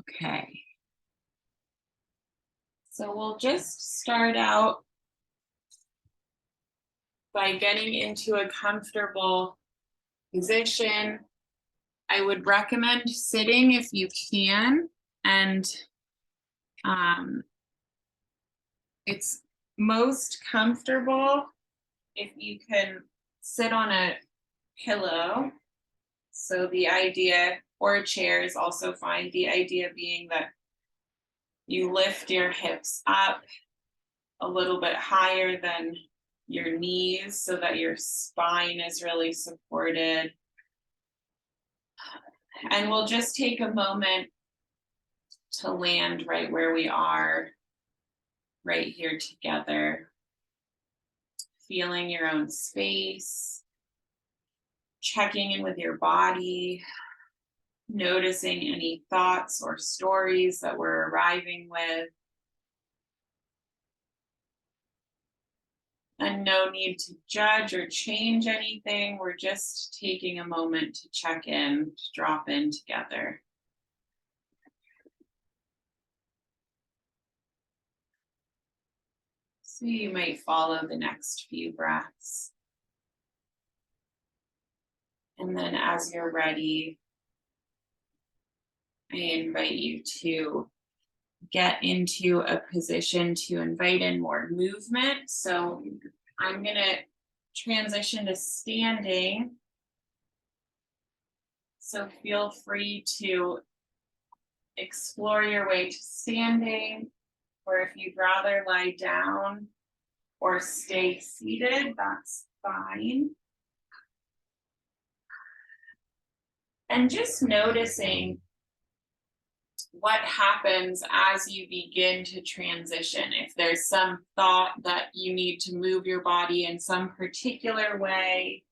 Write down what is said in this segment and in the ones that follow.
Okay. So we'll just start out by getting into a comfortable position. I would recommend sitting if you can, and um, it's most comfortable if you can sit on a pillow. So the idea, or a chair is also fine. The idea being that you lift your hips up a little bit higher than your knees so that your spine is really supported. And we'll just take a moment to land right where we are, right here together, feeling your own space, checking in with your body, noticing any thoughts or stories that we're arriving with. And no need to judge or change anything. We're just taking a moment to check in, to drop in together. So you might follow the next few breaths. And then as you're ready, I invite you to get into a position to invite in more movement. So I'm going to transition to standing. So feel free to explore your way to standing, or if you'd rather lie down or stay seated, that's fine. And just noticing what happens as you begin to transition. If there's some thought that you need to move your body in some particular way,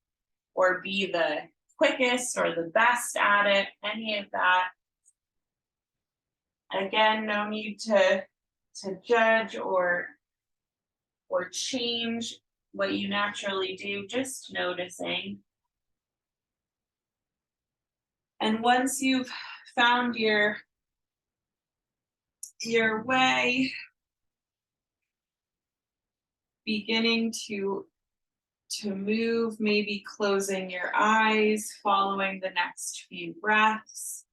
or be the quickest or the best at it, any of that. Again, no need to judge or change what you naturally do, just noticing. And once you've found your way, beginning to move, maybe closing your eyes, following the next few breaths.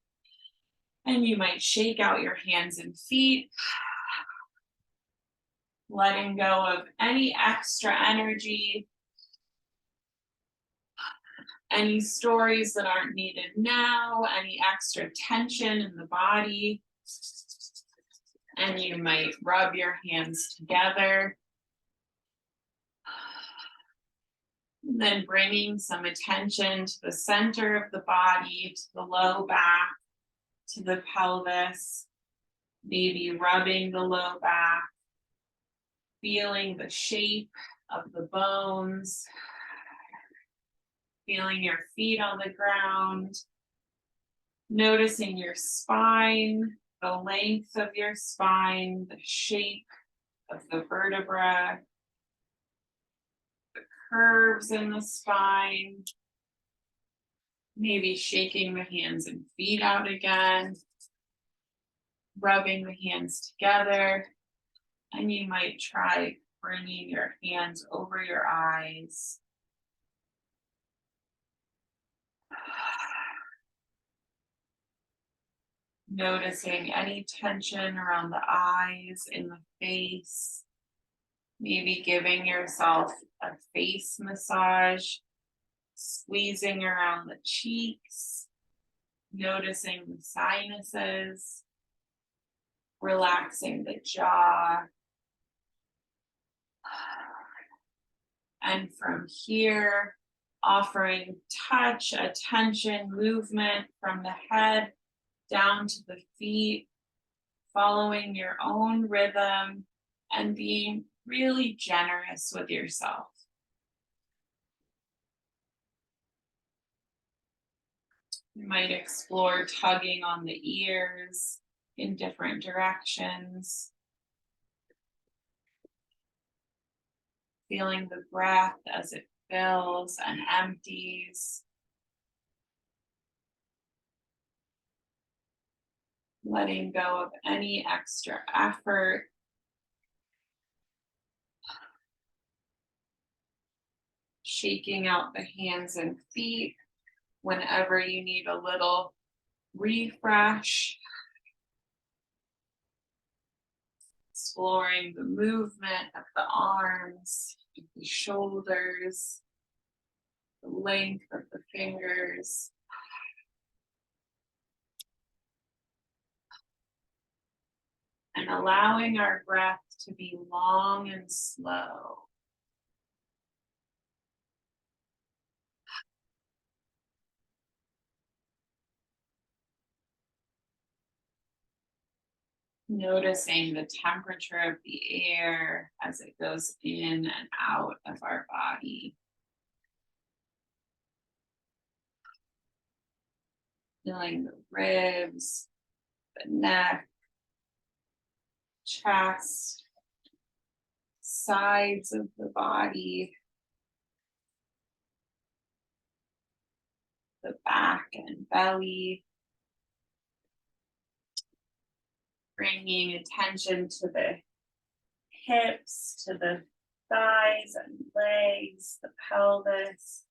And you might shake out your hands and feet, letting go of any extra energy, any stories that aren't needed now, any extra tension in the body. And you might rub your hands together. And then bringing some attention to the center of the body, to the low back, to the pelvis, maybe rubbing the low back, feeling the shape of the bones, feeling your feet on the ground, noticing your spine, the length of your spine, the shape of the vertebra, the curves in the spine, maybe shaking the hands and feet out again, rubbing the hands together, and you might try bringing your hands over your eyes. Noticing any tension around the eyes, in the face, maybe giving yourself a face massage, squeezing around the cheeks, noticing the sinuses, relaxing the jaw. And from here, offering touch, attention, movement from the head down to the feet, following your own rhythm and being really generous with yourself. You might explore tugging on the ears in different directions. Feeling the breath as it fills and empties. letting go of any extra effort. Shaking out the hands and feet whenever you need a little refresh. Exploring the movement of the arms, the shoulders, the length of the fingers. And allowing our breath to be long and slow. Noticing the temperature of the air as it goes in and out of our body. Feeling the ribs, the neck, chest, sides of the body, the back and belly. Bringing attention to the hips, to the thighs and legs, the pelvis.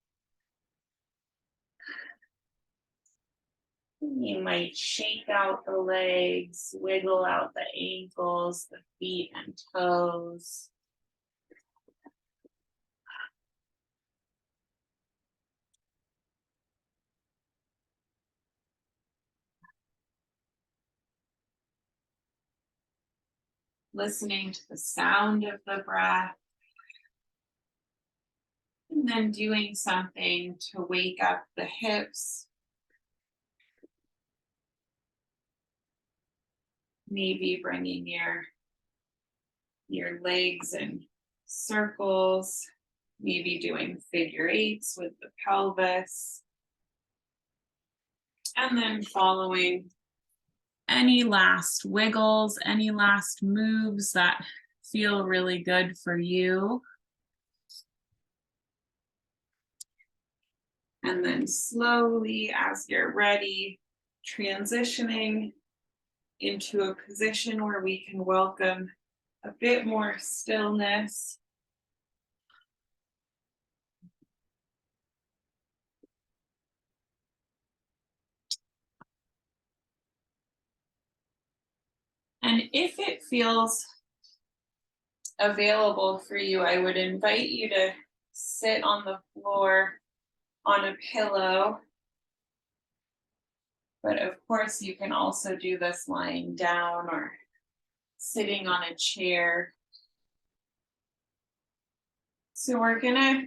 You might shake out the legs, wiggle out the ankles, the feet and toes. Listening to the sound of the breath. And then doing something to wake up the hips. Maybe bringing your legs in circles. Maybe doing figure eights with the pelvis. And then following any last wiggles, any last moves that feel really good for you. And then slowly, as you're ready, transitioning into a position where we can welcome a bit more stillness. And if it feels available for you, I would invite you to sit on the floor on a pillow. But of course, you can also do this lying down or sitting on a chair. So we're gonna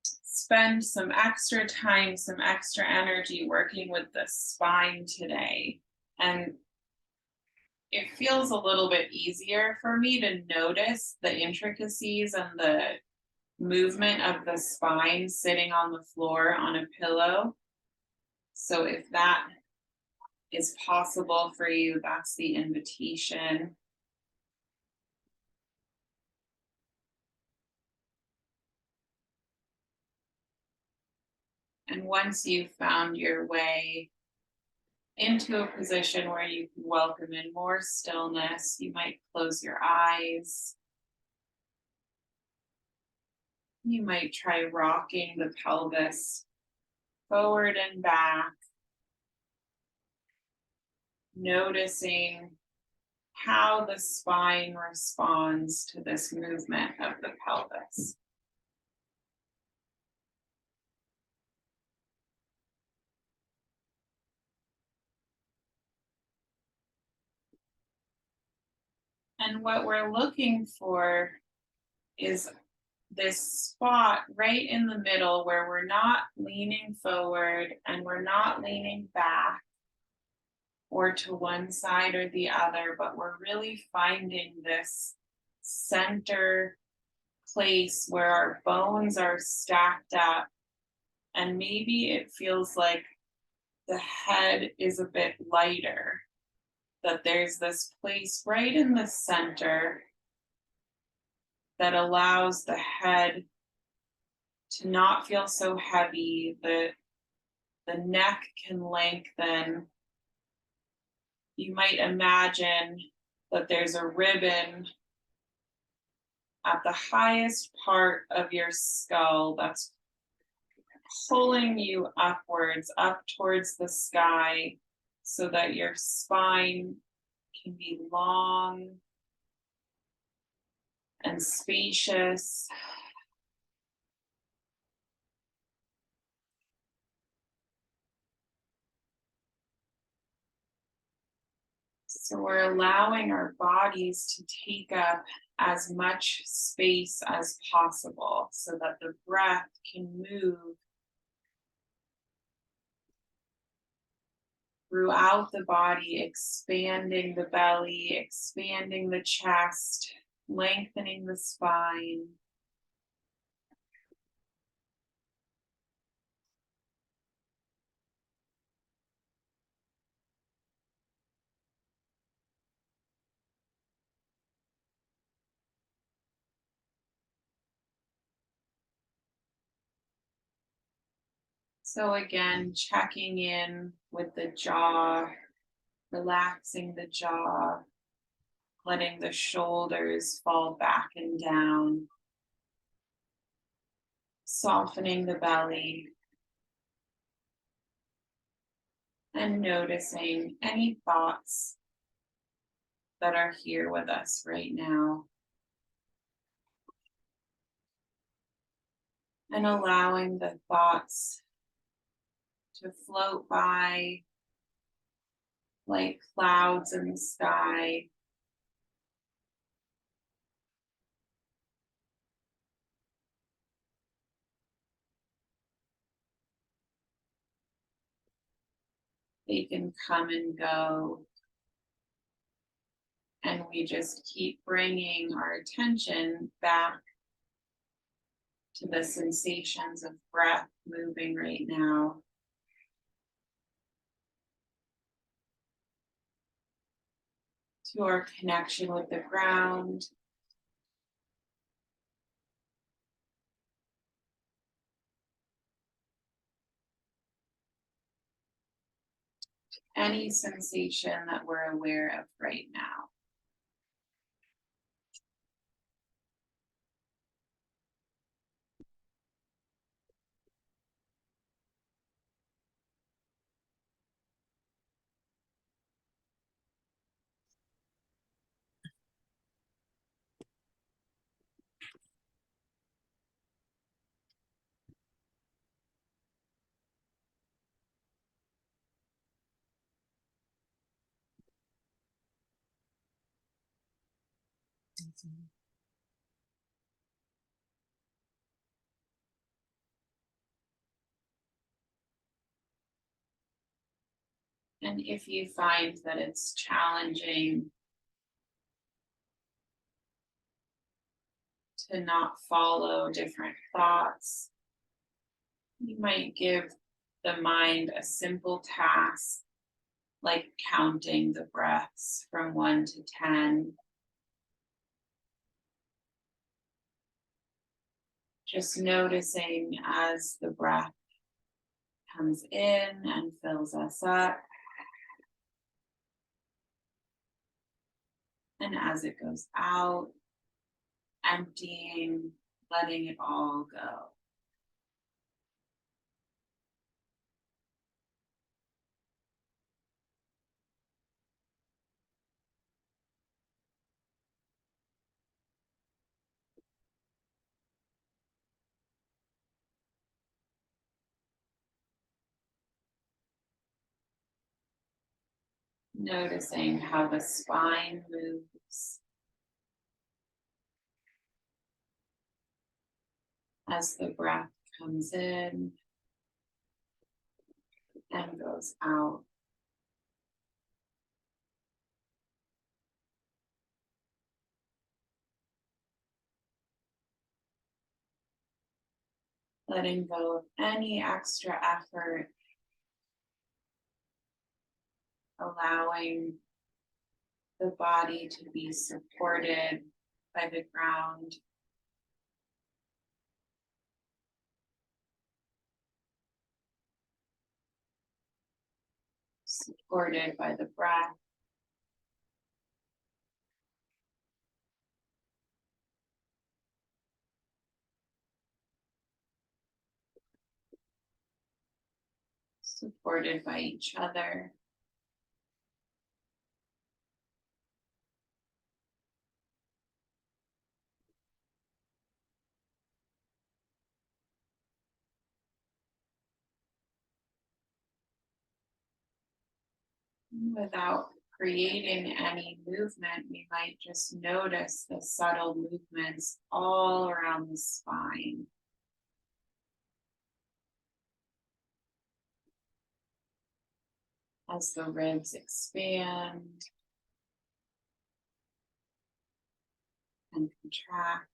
spend some extra time, some extra energy working with the spine today. And it feels a little bit easier for me to notice the intricacies and the movement of the spine sitting on the floor on a pillow. So if that is possible for you, that's the invitation. And once you've found your way into a position where you can welcome in more stillness, you might close your eyes. You might try rocking the pelvis forward and back, noticing how the spine responds to this movement of the pelvis. And what we're looking for is this spot right in the middle where we're not leaning forward and we're not leaning back or to one side or the other, but we're really finding this center place where our bones are stacked up, and maybe it feels like the head is a bit lighter, that there's this place right in the center that allows the head to not feel so heavy. The neck can lengthen. You might imagine that there's a ribbon at the highest part of your skull that's pulling you upwards, up towards the sky, so that your spine can be long and spacious. So we're allowing our bodies to take up as much space as possible so that the breath can move throughout the body, expanding the belly, expanding the chest, lengthening the spine. So again, checking in with the jaw, relaxing the jaw, letting the shoulders fall back and down, softening the belly, and noticing any thoughts that are here with us right now, and allowing the thoughts to float by like clouds in the sky. They can come and go, and we just keep bringing our attention back to the sensations of breath moving right now. To our connection with the ground. Any sensation that we're aware of right now. And if you find that it's challenging to not follow different thoughts, you might give the mind a simple task like counting the breaths from 1 to 10. Just noticing as the breath comes in and fills us up, and as it goes out, emptying, letting it all go. Noticing how the spine moves as the breath comes in and goes out. Letting go of any extra effort, allowing the body to be supported by the ground. Supported by the breath. supported by each other. Without creating any movement, we might just notice the subtle movements all around the spine. As the ribs expand and contract.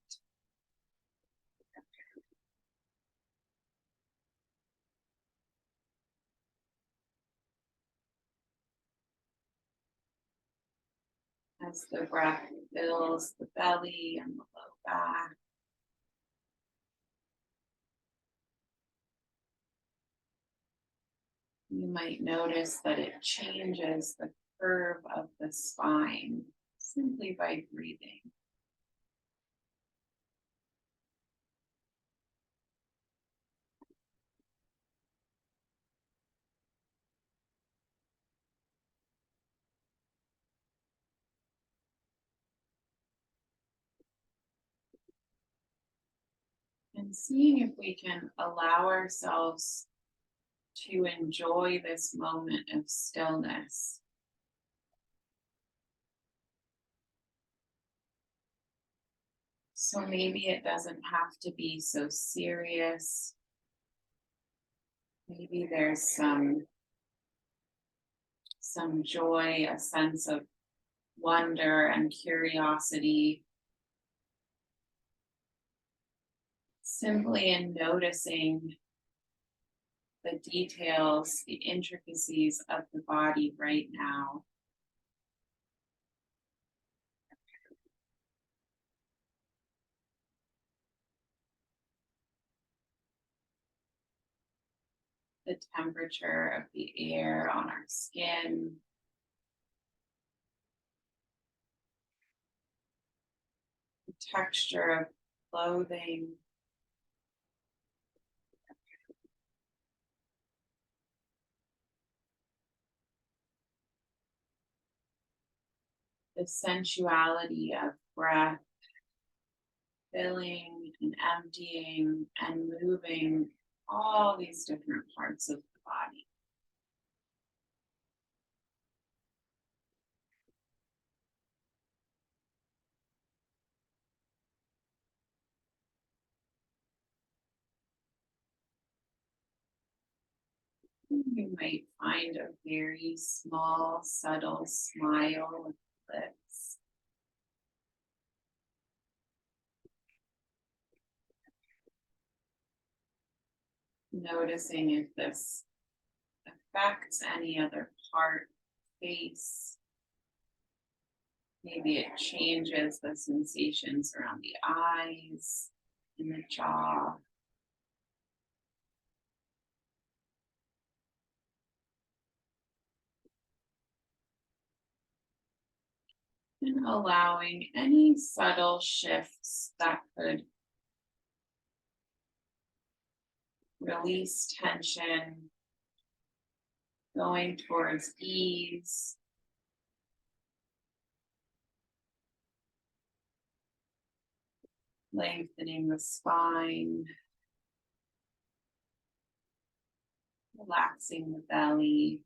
As the breath fills the belly and the low back. You might notice that it changes the curve of the spine simply by breathing. And seeing if we can allow ourselves to enjoy this moment of stillness. So maybe it doesn't have to be so serious. Maybe there's some joy, a sense of wonder and curiosity. Simply in noticing the details, the intricacies of the body right now. The temperature of the air on our skin. The texture of clothing. The sensuality of breath, filling and emptying and moving all these different parts of the body. You might find a very small, subtle smile with lips. Noticing if this affects any other part, face. Maybe it changes the sensations around the eyes, in the jaw. And allowing any subtle shifts that could release tension, going towards ease. Lengthening the spine, relaxing the belly.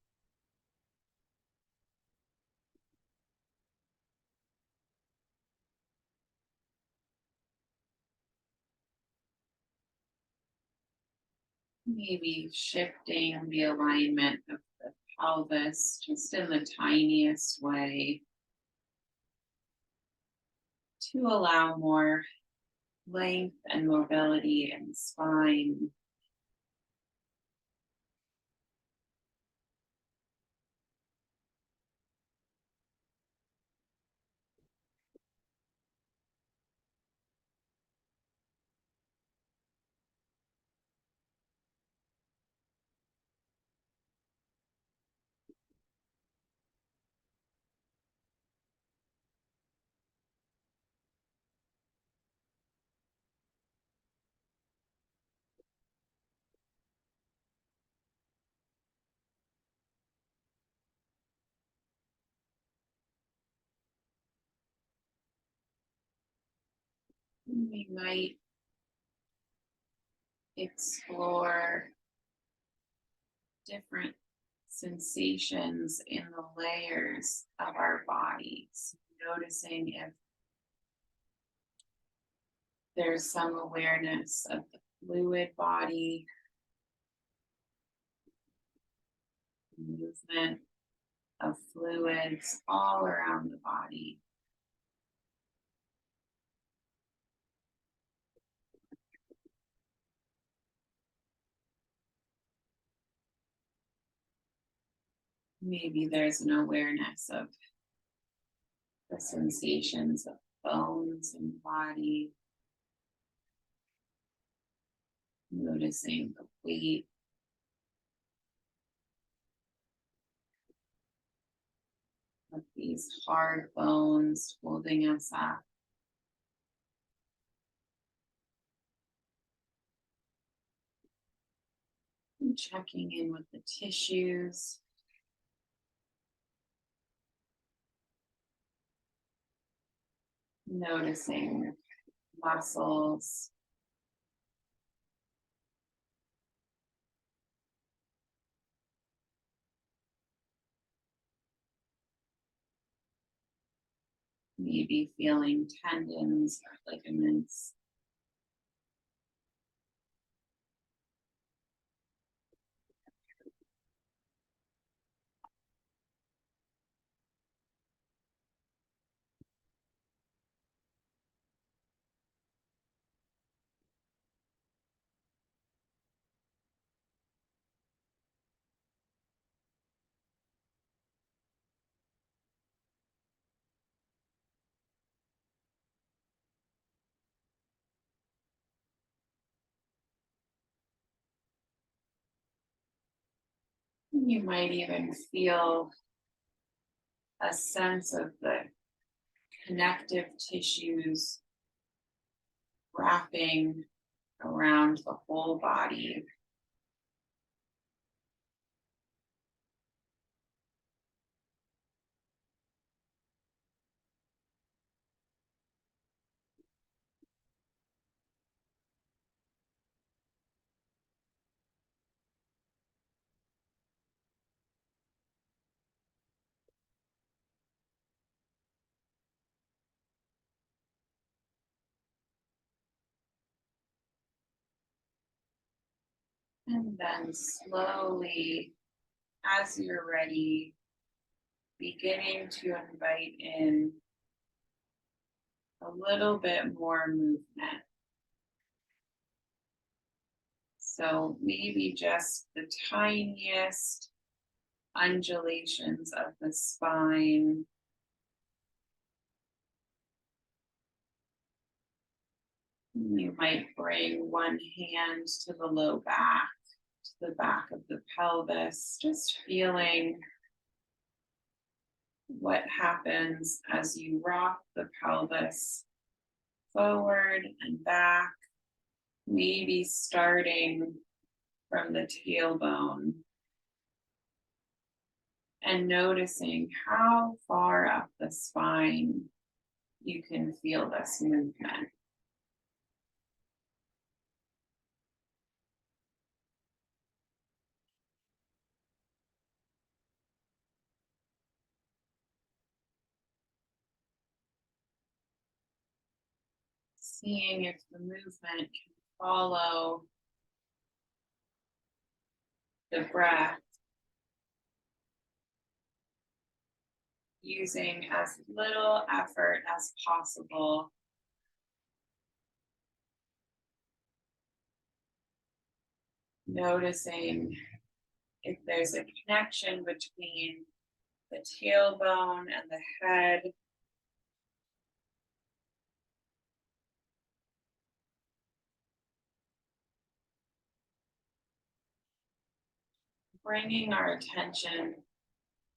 Maybe shifting the alignment of the pelvis just in the tiniest way to allow more length and mobility in the spine. We might explore different sensations in the layers of our bodies, noticing if there's some awareness of the fluid body, movement of fluids all around the body. Maybe there's an awareness of the sensations of bones in the body, noticing the weight of these hard bones holding us up. And checking in with the tissues. Noticing muscles. Maybe feeling tendons or ligaments. You might even feel a sense of the connective tissues wrapping around the whole body. And then slowly, as you're ready, beginning to invite in a little bit more movement. So maybe just the tiniest undulations of the spine. You might bring one hand to the low back, to the back of the pelvis, just feeling what happens as you rock the pelvis forward and back, maybe starting from the tailbone and noticing how far up the spine you can feel this movement. Seeing if the movement can follow the breath, using as little effort as possible. Noticing if there's a connection between the tailbone and the head. Bringing our attention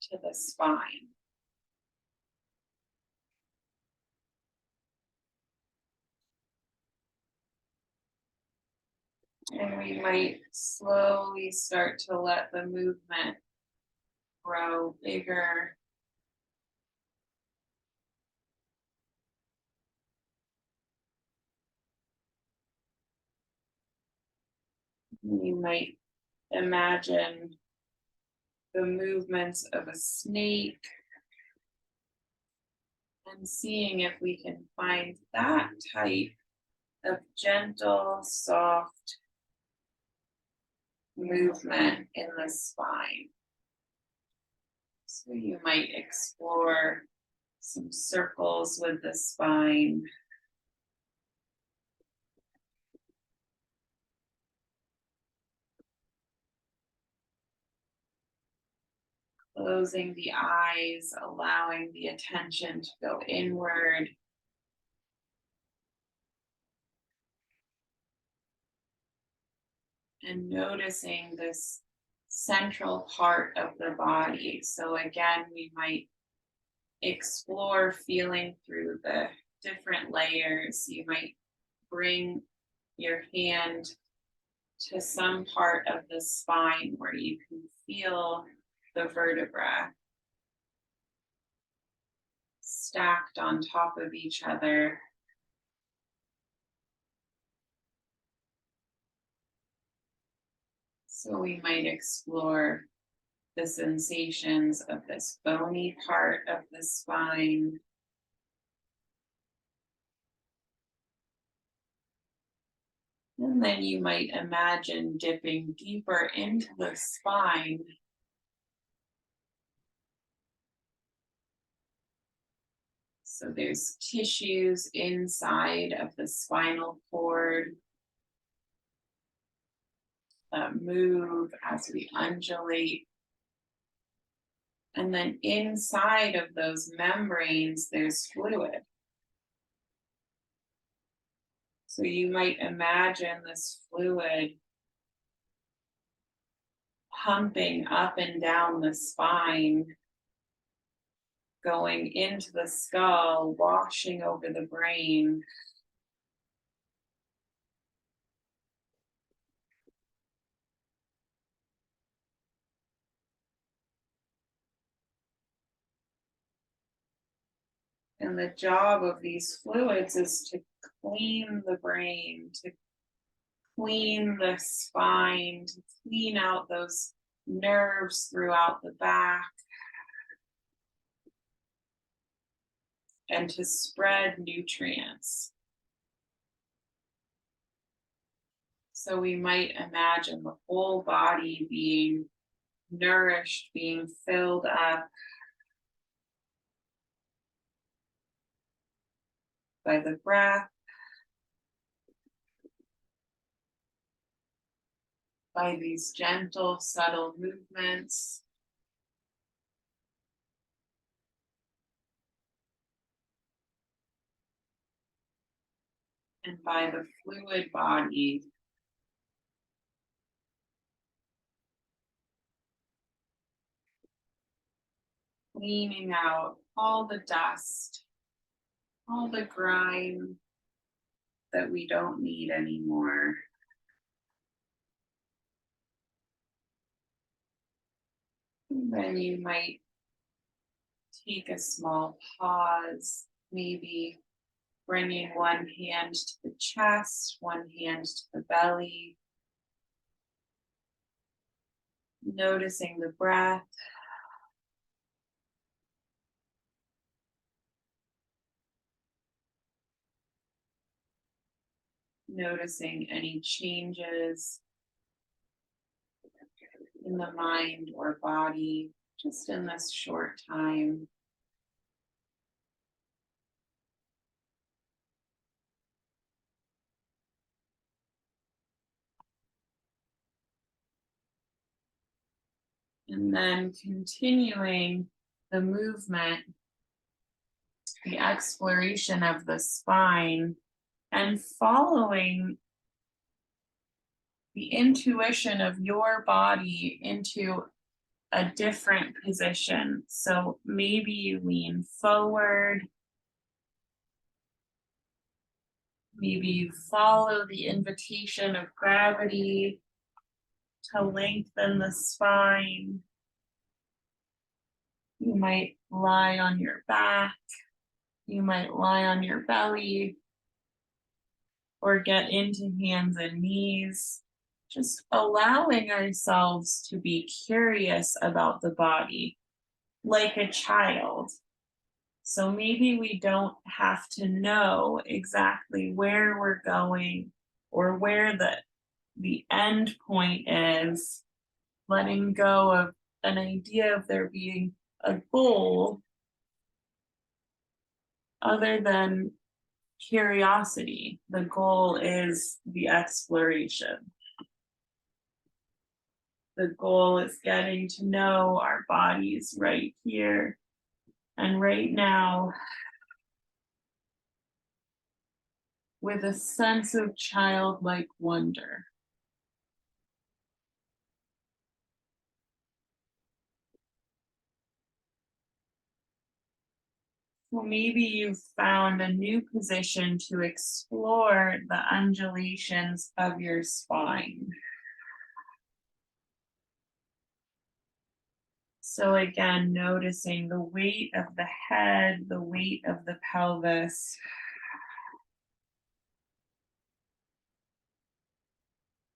to the spine. And we might slowly start to let the movement grow bigger. You might imagine the movements of a snake and seeing if we can find that type of gentle, soft movement in the spine. So you might explore some circles with the spine. Closing the eyes, allowing the attention to go inward. And noticing this central part of the body. So again, we might explore feeling through the different layers. You might bring your hand to some part of the spine where you can feel the vertebra stacked on top of each other. So we might explore the sensations of this bony part of the spine. And then you might imagine dipping deeper into the spine. So there's tissues inside of the spinal cord that move as we undulate. And then inside of those membranes, there's fluid. So you might imagine this fluid pumping up and down the spine, going into the skull, washing over the brain. And the job of these fluids is to clean the brain, to clean the spine, to clean out those nerves throughout the back, and to spread nutrients. So we might imagine the whole body being nourished, being filled up by the breath, by these gentle, subtle movements. And by the fluid body. Cleaning out all the dust, all the grime that we don't need anymore. And then you might take a small pause, maybe bringing one hand to the chest, one hand to the belly, noticing the breath. Noticing any changes in the mind or body just in this short time. And then continuing the movement, the exploration of the spine, and following the intuition of your body into a different position. So maybe you lean forward. Maybe you follow the invitation of gravity to lengthen the spine. You might lie on your back. You might lie on your belly or get into hands and knees. Just allowing ourselves to be curious about the body like a child. So maybe we don't have to know exactly where we're going or where the end point is, letting go of an idea of there being a goal other than curiosity. The goal is the exploration. The goal is getting to know our bodies right here and right now with a sense of childlike wonder. Well, maybe you've found a new position to explore the undulations of your spine. So, again, noticing the weight of the head, the weight of the pelvis,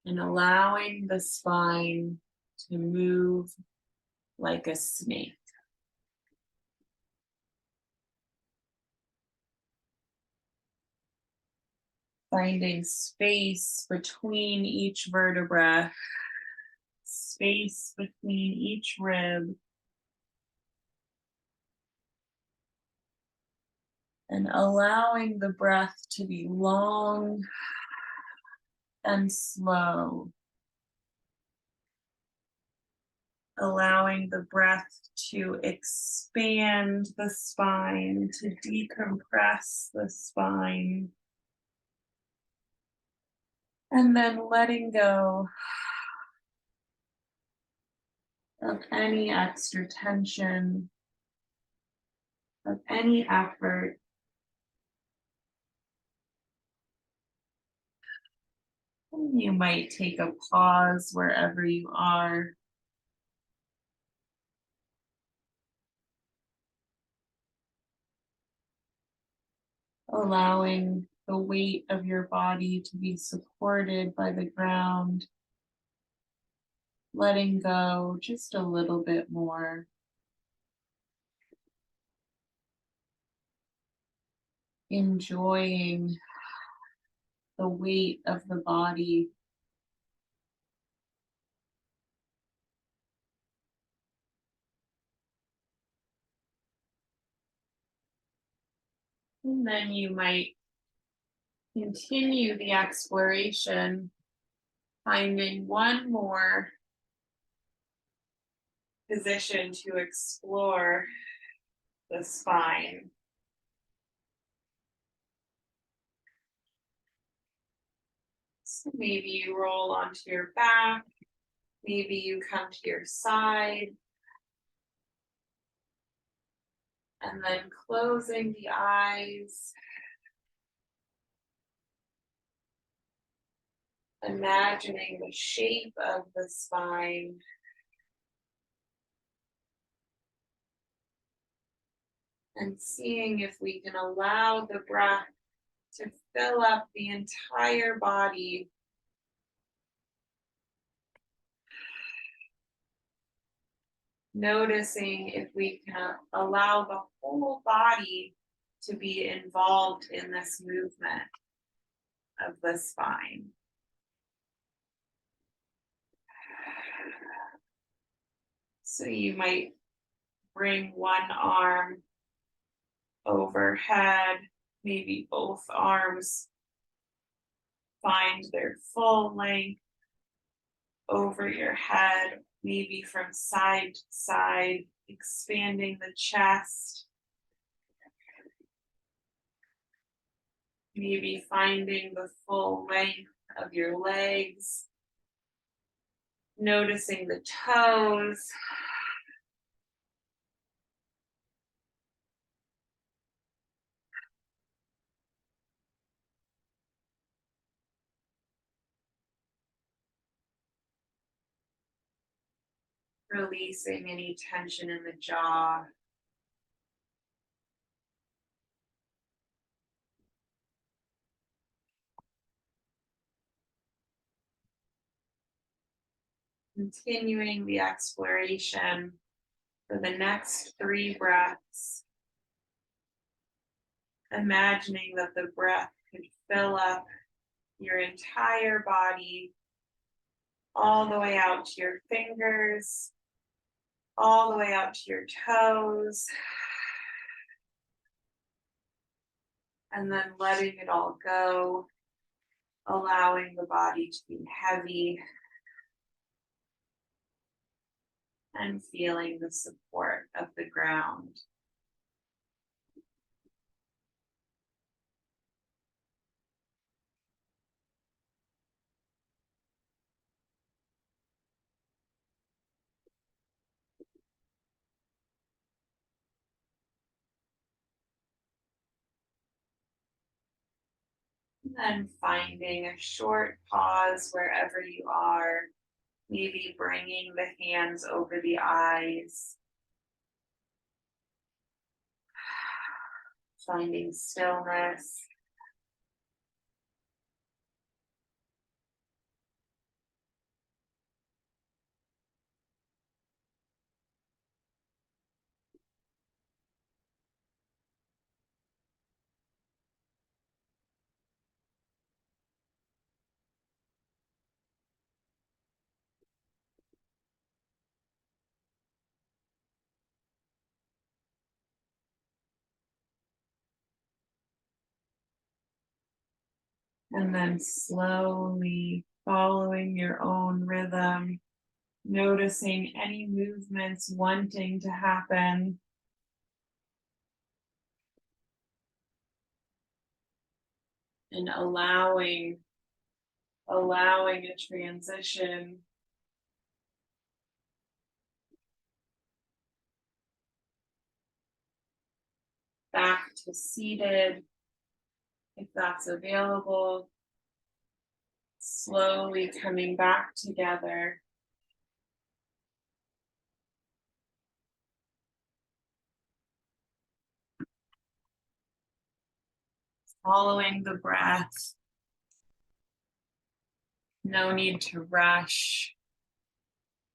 and allowing the spine to move like a snake. Finding space between each vertebra, space between each rib, and allowing the breath to be long and slow. Allowing the breath to expand the spine, to decompress the spine, and then letting go of any extra tension, of any effort. You might take a pause wherever you are. Allowing the weight of your body to be supported by the ground. Letting go just a little bit more. Enjoying the weight of the body. And then you might continue the exploration, finding one more position to explore the spine. So maybe you roll onto your back, maybe you come to your side, and then closing the eyes, imagining the shape of the spine, and seeing if we can allow the breath to fill up the entire body. Noticing if we can allow the whole body to be involved in this movement of the spine. So you might bring one arm overhead, maybe both arms find their full length over your head, maybe from side to side, expanding the chest. Maybe finding the full length of your legs, noticing the toes. Releasing any tension in the jaw. Continuing the exploration for the next 3 breaths, imagining that the breath could fill up your entire body, all the way out to your fingers, all the way out to your toes, and then letting it all go, allowing the body to be heavy, and feeling the support of the ground. And then finding a short pause wherever you are, maybe bringing the hands over the eyes, finding stillness. And then slowly following your own rhythm, noticing any movements wanting to happen. And allowing a transition back to seated, if that's available. Slowly coming back together. Following the breath. No need to rush.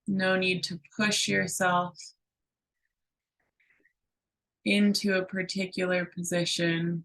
No need to push yourself into a particular position.